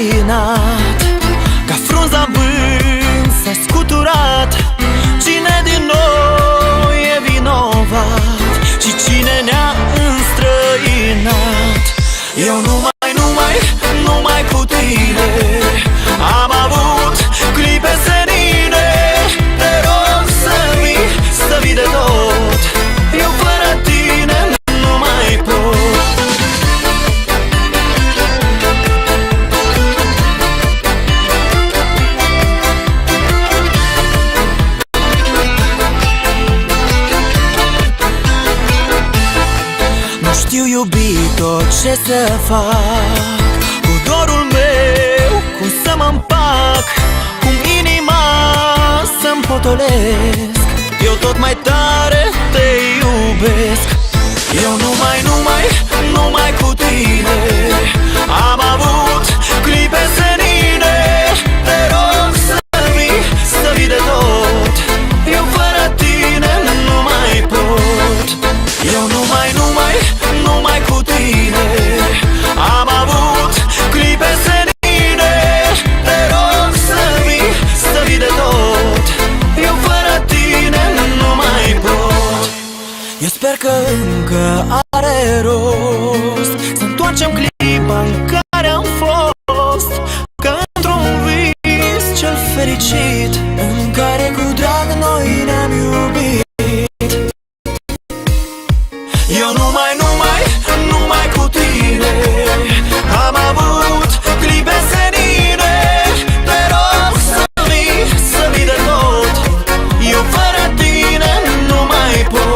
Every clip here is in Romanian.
încăpățânat, ca frunza în vânt s-a scuturat. Cine din noi e vinovat și cine ne-a înstrăinat? Eu numai cu tine am avut clipe senine. Te rog să vii de tot, eu fără tine nu mai pot. Nu știu, iubito, ce să fac cu dorul meu, cum să mă împac, cum inima să-mi potolesc. Eu tot mai tare te iubesc. Eu numai cu tine am avut clipe senine. Te rog să vii de tot, eu fără tine nu mai pot. Eu numai cu tine am avut clipe senine. Te rog să vii de tot, eu fără tine nu mai pot. Eu sper că încă are rost să întoarcem clipa în care am fost, că într-un vis cel fericit în care cu drag noi ne-am iubit. Eu numai cu tine am avut clipe senine. Te rog să vii de tot, eu fără tine nu mai pot.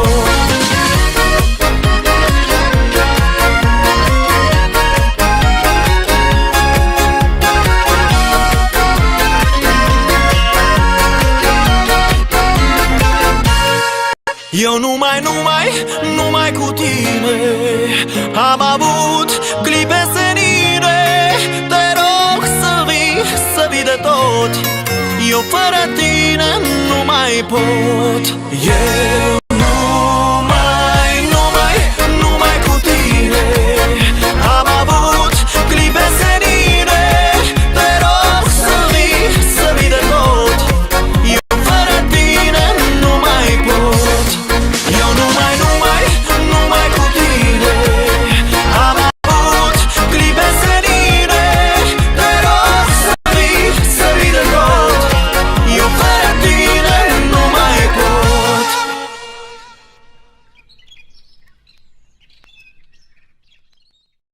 Eu numai cu tine am avut clipe senine. Te rog să vii de tot, eu fără tine nu mai pot. Eu